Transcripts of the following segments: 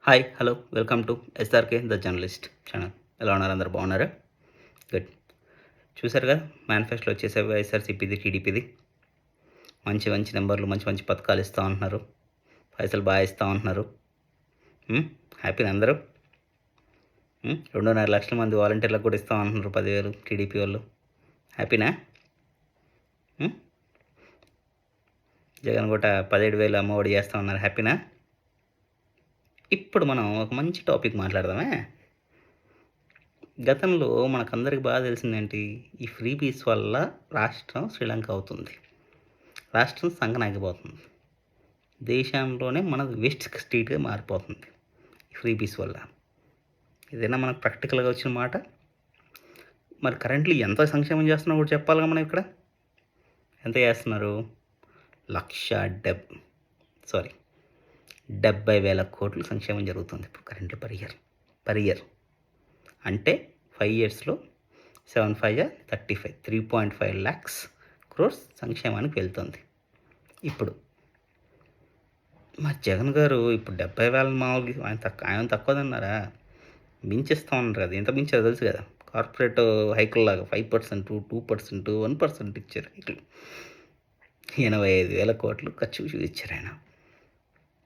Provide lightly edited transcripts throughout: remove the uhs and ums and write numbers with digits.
Hi hello welcome to SRK the journalist channel. ఎలా ఉన్నారు? అందరు బాగున్నారా? గుడ్. చూసారు కదా, మేనిఫెస్టోలో వచ్చేసే వైఎస్ఆర్సీపీది టీడీపీది మంచి మంచి నెంబర్లు, మంచి మంచి పథకాలు ఇస్తూ ఉంటున్నారు, పైసలు బాగా ఇస్తూ ఉంటున్నారు. హ్యాపీనా అందరూ? 2.5 లక్షల మంది వాలంటీర్లకు కూడా ఇస్తూ ఉంటున్నారు 10,000 టీడీపీ వాళ్ళు. హ్యాపీనా? జగన్ కూడా 17,000 అమ్మఒడి చేస్తూ ఉన్నారు. హ్యాపీనా? ఇప్పుడు మనం ఒక మంచి టాపిక్ మాట్లాడదామే. గతంలో మనకందరికి బాగా తెలిసిందేంటి? ఈ ఫ్రీ బీస్ వల్ల రాష్ట్రం శ్రీలంక అవుతుంది. రాష్ట్రం సంకనాగిపోతుంది. దేశంలోనే మనది వేస్ట్ స్టేట్‌గా మారిపోతుంది ఈ ఫ్రీ బీస్ వల్ల. ఇదేనా మనకు ప్రాక్టికల్‌గా వచ్చిన మాట? మరి కరెంట్‌లీ ఎంత సంక్షేమం చేస్తున్నారో కూడా చెప్పాలిగా మనం ఇక్కడ. ఎంత చేస్తున్నారు? 70,000 కోట్లు సంక్షేమం జరుగుతుంది ఇప్పుడు కరెంట్‌లీ పర్ ఇయర్. అంటే 5 ఇయర్స్‌లో 7 5 35 3.5 lakhs crores సంక్షేమానికి వెళ్తుంది. ఇప్పుడు మరి జగన్ గారు ఇప్పుడు 70,000 మామూలుగా ఆయన తక్కువదన్నారా? మించేస్తా ఉన్నారు కదా! ఎంత మించారో తెలుసు కదా! కార్పొరేట్ హైకుల్లాగా 5%, 2%, 1% ఇచ్చారు హైకులు. 85,000 కోట్లు ఖర్చు ఇచ్చారు ఆయన.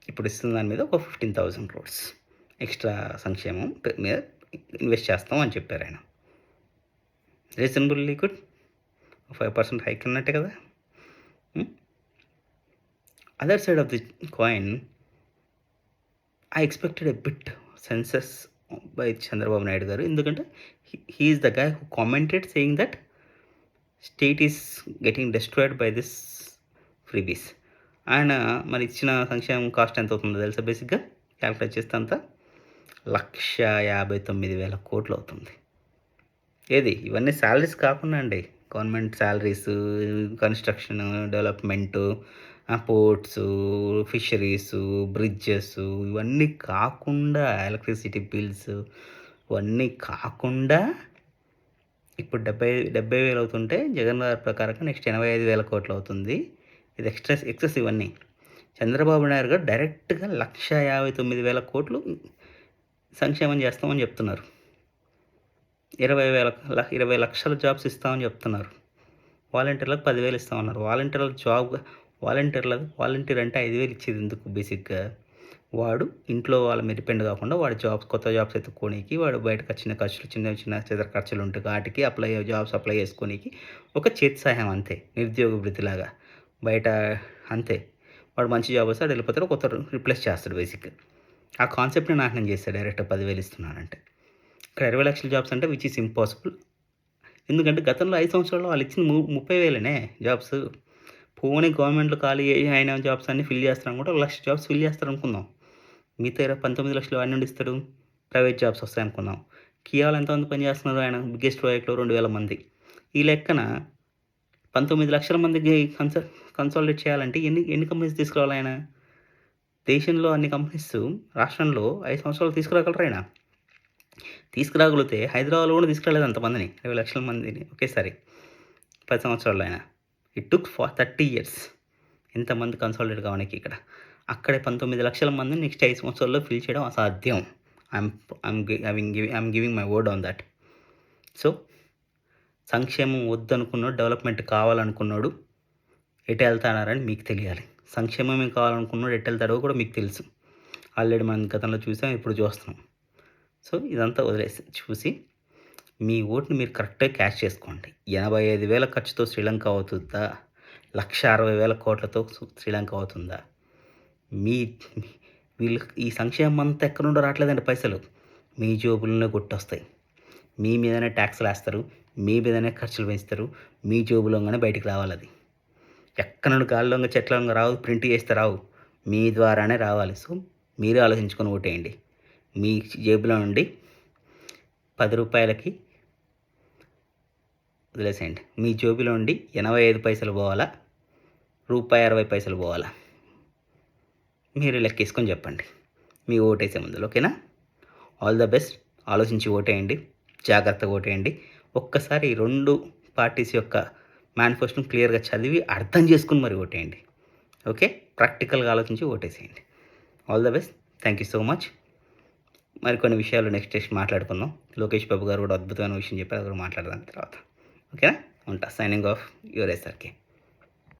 ఇప్పుడు ఇస్తున్న దాని మీద ఒక 15,000 crores ఎక్స్ట్రా సంక్షేమం మీద ఇన్వెస్ట్ చేస్తాం అని చెప్పారు ఆయన. Reasonably good. 5% హైక్ అన్నట్టే కదా. Other side of the coin, I expected a bit senses by Chandrababu Naidu garu. ఎందుకంటే he is the guy who commented saying that state is getting destroyed by this freebies. ఆయన మరి ఇచ్చిన సంక్షేమం కాస్ట్ ఎంత అవుతుందో తెలుసా? బేసిక్గా క్యాల్కులేట్ చేస్తే అంతా 1,59,000 కోట్లు అవుతుంది. ఏది ఇవన్నీ శాలరీస్ కాకుండా అండి, government salaries, construction, development, ports, fisheries, bridges, ఇవన్నీ కాకుండా ఎలక్ట్రిసిటీ బిల్స్ ఇవన్నీ కాకుండా ఇప్పుడు 70,000 అవుతుంటే జగన్ గారి ప్రకారంగా నెక్స్ట్ 85,000 కోట్లు అవుతుంది. ఇది ఎక్సెస్ ఇవన్నీ. చంద్రబాబు నాయుడు గారు డైరెక్ట్గా 1,59,000 కోట్లు సంక్షేమం చేస్తామని చెప్తున్నారు. 20 లక్షల జాబ్స్ ఇస్తామని చెప్తున్నారు. వాలంటీర్లకు 10,000 ఇస్తామన్నారు. వాలంటీర్ అంటే 5,000 ఇచ్చేది ఎందుకు? బేసిక్గా వాడు ఇంట్లో వాళ్ళ మీద డిపెండ్ కాకుండా వాడు కొత్త జాబ్స్ ఎత్తుక్కోనికి, వాడు బయటకు వచ్చిన ఖర్చులు, చిన్న చిన్న ఖర్చులు ఉంటాయి, వాటికి జాబ్స్ అప్లై చేసుకోనికి ఒక చేతి సహాయం అంతే. నిరుద్యోగ వృత్తిలాగా బయట అంతే. వాడు మంచి జాబ్ వస్తే వాడు వెళ్ళిపోతాడు, కొత్త రిప్లేస్ చేస్తాడు. బేసిక్గా ఆ కాన్సెప్ట్ని నాశనం చేస్తాడు డైరెక్ట్ 10,000 ఇస్తున్నానంటే. ఇక్కడ 20 లక్షల జాబ్స్ అంటే విచ్ ఈస్ ఇంపాసిబుల్. ఎందుకంటే గతంలో 5 సంవత్సరాల్లో వాళ్ళు ఇచ్చిన 30,000 జాబ్స్. పోనీ గవర్నమెంట్లో ఖాళీ అయిన జాబ్స్ అన్నీ ఫిల్ చేస్తారు కూడా 1,00,000 జాబ్స్ ఫిల్ చేస్తారు అనుకుందాం. మిగతా 19 లక్షలు వాడి నుండి ఇస్తాడు, ప్రైవేట్ జాబ్స్ వస్తాయి అనుకుందాం. కియాలో ఎంతమంది పని చేస్తున్నారు ఆయన? బిగ్గెస్ట్ ప్రాజెక్ట్లో 2,000 మంది. ఈ లెక్కన 19 లక్షల మందికి కన్సాలిడేట్ చేయాలంటే ఎన్ని కంపెనీస్ తీసుకురావాలి ఆయన? దేశంలో అన్ని కంపెనీస్ రాష్ట్రంలో 5 సంవత్సరాలు తీసుకురాగలరు ఆయన? తీసుకురాగలిగితే హైదరాబాద్లో కూడా తీసుకురాలేదు అంతమందిని, 20 లక్షల మందిని ఒకేసారి 10 సంవత్సరాల్లో ఆయన. ఇట్ టుక్ 30 years ఎంతమంది కన్సాలిడేట్ కావడానికి. ఇక్కడ అక్కడే 19 లక్షల మందిని నెక్స్ట్ 5 సంవత్సరాల్లో ఫిల్ చేయడం అసాధ్యం. I'm giving my word on that. So సంక్షేమం వద్దనుకున్నాడు, డెవలప్మెంట్ కావాలనుకున్నాడు, ఎటు వెళ్తాడారని మీకు తెలియాలి. సంక్షేమమే కావాలనుకున్నాడు, ఎటు వెళ్తాడో కూడా మీకు తెలుసు. ఆల్రెడీ మనం గతంలో చూసాం, ఇప్పుడు చూస్తున్నాం. సో ఇదంతా వదిలేసి చూసి మీ ఓటుని మీరు కరెక్ట్గా క్యాష్ చేసుకోండి. 85,000 ఖర్చుతో శ్రీలంక అవుతుందా? 1,60,000 కోట్లతో శ్రీలంక అవుతుందా? వీళ్ళు ఈ సంక్షేమం అంతా ఎక్కడ నుండో రావట్లేదండి. పైసలు మీ జోబులనే కొట్టొస్తాయి. మీ మీదనే ట్యాక్స్లు వేస్తారు, మీ మీదనే ఖర్చులు పెంచుతారు, మీ జోబులోగానే బయటికి రావాలి. అది ఎక్కడ నుండి గాలిలోగా చెట్లంగా రావు, ప్రింట్ చేస్తే రావు, మీ ద్వారానే రావాలి. సో మీరే ఆలోచించుకొని ఓటేయండి. మీ జేబులో నుండి 10 రూపాయలకి వదిలేసేయండి. మీ జోబులో నుండి 85 పైసలు పోవాలా, ₹60 పోవాలా? మీరు లెక్కేసుకొని చెప్పండి మీ ఓటేసే ముందు. ఓకేనా? All the best. ఆలోచించి ఓటేయండి, జాగ్రత్తగా ఓటేయండి. ఒక్కసారి 2 పార్టీస్ యొక్క మేనిఫెస్టోని క్లియర్గా చదివి అర్థం చేసుకుని మరి ఓటేయండి. ఓకే? ప్రాక్టికల్గా ఆలోచించి ఓటేసేయండి. All the best. Thank you so much. మరికొన్ని విషయాలు నెక్స్ట్ మాట్లాడుకుందాం. లోకేష్ బాబు గారు కూడా అద్భుతమైన విషయం చెప్పారు. అది కూడా మాట్లాడదాం తర్వాత. ఓకేనా? ఉంటా. Signing off. Your SRK.